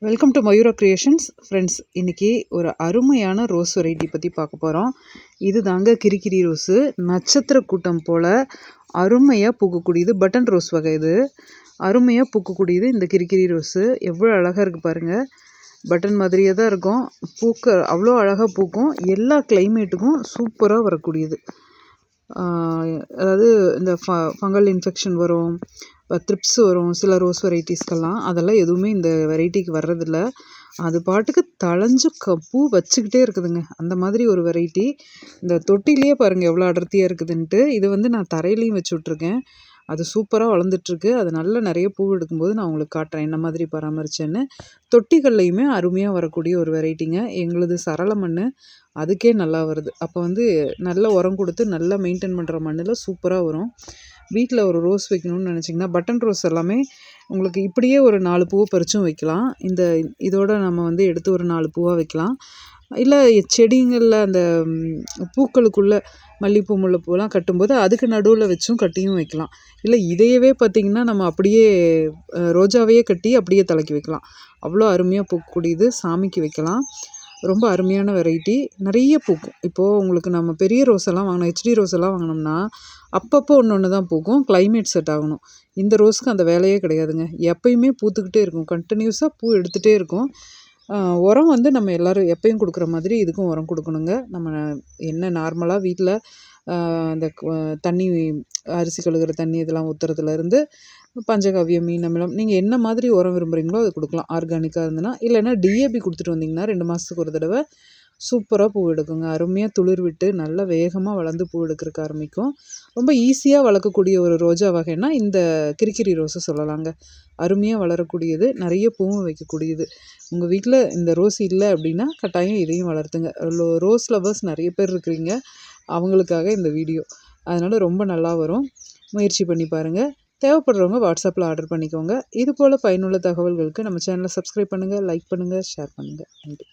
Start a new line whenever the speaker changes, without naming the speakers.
Welcome to Mayura creations friends. இன்றைக்கி ஒரு அருமையான ரோஸ் வெரைட்டி பற்றி பார்க்க போகிறோம். இது தாங்க கிரிக்கிரி ரோஸு. நட்சத்திர கூட்டம் போல் அருமையாக பூக்கக்கூடியது. பட்டன் ரோஸ் வகை இது. அருமையாக பூக்கக்கூடியது இந்த கிரிக்கிரி ரோஸு. எவ்வளோ அழகாக இருக்குது பாருங்கள். பட்டன் மாதிரியே தான் இருக்கும். அவ்வளோ அழகாக பூக்கும். எல்லா கிளைமேட்டுக்கும் சூப்பராக வரக்கூடியது. அதாவது இந்த ஃபங்கல் இன்ஃபெக்ஷன் வரும், த்ரிப்ஸ் வரும் சில ரோஸ் வெரைட்டிஸ்க்கெல்லாம். அதெல்லாம் எதுவுமே இந்த வெரைட்டிக்கு வர்றதில்ல. அது பாட்டுக்கு தழைஞ்சு பூ வச்சுக்கிட்டே இருக்குதுங்க. அந்த மாதிரி ஒரு வெரைட்டி. இந்த தொட்டிலேயே பாருங்கள் எவ்வளோ அடர்த்தியாக இருக்குதுன்ட்டு. இது நான் தரையிலையும் வச்சு விட்ருக்கேன். அது சூப்பராக வளர்ந்துட்டுருக்கு. அது நிறைய பூ எடுக்கும்போது நான் உங்களுக்கு காட்டுறேன் என்ன மாதிரி பராமரித்தேன்னு. தொட்டிகள்லையுமே அருமையாக வரக்கூடிய ஒரு வெரைட்டிங்க. எங்களுது சரள மண், அதுக்கே நல்லா வருது. அப்போ நல்ல உரம் கொடுத்து நல்லா மெயின்டைன் பண்ணுற மண்ணில் சூப்பராக வரும். வீட்டில் ஒரு ரோஸ் வைக்கணும்னு நினச்சிங்கன்னா பட்டன் ரோஸ் எல்லாமே உங்களுக்கு இப்படியே ஒரு 4 பூவை பறிச்சும் வைக்கலாம். இதோட நம்ம எடுத்து ஒரு 4 பூவாக வைக்கலாம். இல்லை செடிங்களில் அந்த பூக்களுக்குள்ளே மல்லிகைப்பூ முல்லைப்பூலாம் கட்டும்போது அதுக்கு நடுவில் வச்சும் கட்டியும் வைக்கலாம். இல்லை இதையவே பார்த்திங்கன்னா நம்ம அப்படியே ரோஜாவையே கட்டி அப்படியே தலைக்கி வைக்கலாம். அவ்வளோ அருமையாக பூக்கக்கூடியது. சாமிக்கு வைக்கலாம். ரொம்ப அருமையான வெரைட்டி. நிறைய பூக்கும். இப்போது உங்களுக்கு நம்ம பெரிய ரோஸ் எல்லாம் வாங்கினோம், ஹெச்டி ரோஸ் எல்லாம் வாங்கினோம்னா அப்பப்போ ஒன்று தான் பூக்கும். கிளைமேட் செட் ஆகணும். இந்த ரோஸ்க்கு அந்த வேலையே கிடையாதுங்க. எப்பயுமே பூத்துக்கிட்டே இருக்கும். கண்டினியூஸாக பூ எடுத்துகிட்டே இருக்கும். உரம் நம்ம எல்லோரும் எப்பயும் கொடுக்குற மாதிரி இதுக்கும் உரம் கொடுக்கணுங்க. நம்ம என்ன நார்மலாக வீட்டில் அந்த தண்ணி, அரிசி கழுகுற தண்ணி இதெல்லாம் ஊற்றுறதுலேருந்து பஞ்சகவ்யம், மீன் அமிலம், நீங்கள் என்ன மாதிரி உரம் விரும்புகிறீங்களோ அதை கொடுக்கலாம். ஆர்கானிக்காக இருந்ததுன்னா. இல்லைன்னா டிஏபி கொடுத்துட்டு வந்தீங்கன்னா 2 மாதத்துக்கு ஒரு தடவை சூப்பராக பூ எடுக்குங்க. அருமையாக துளிர் விட்டு நல்லா வேகமாக வளர்ந்து பூ எடுக்கிறதுக்கு ஆரம்பிக்கும். ரொம்ப ஈஸியாக வளர்க்கக்கூடிய ஒரு ரோஜா வகைன்னா இந்த கிரிக்கிரி ரோஸை சொல்லலாங்க. அருமையாக வளரக்கூடியது, நிறைய பூவும் வைக்கக்கூடியது. உங்கள் வீட்டில் இந்த ரோஸ் இல்லை அப்படின்னா கட்டாயம் இதையும் வளர்த்துங்க. ரோஸ் லவர்ஸ் நிறைய பேர் இருக்கிறீங்க, அவங்களுக்காக இந்த வீடியோ. அதனால் ரொம்ப நல்லா வரும். முயற்சி பண்ணி பாருங்கள். தேவைப்படுறவங்க வாட்ஸ்அப்பில் ஆர்டர் பண்ணிக்கோங்க. இது போல் பயனுள்ள தகவல்களுக்கு நம்ம சேனலை சப்ஸ்கிரைப் பண்ணுங்கள், லைக் பண்ணுங்கள், ஷேர் பண்ணுங்கள். நன்றி.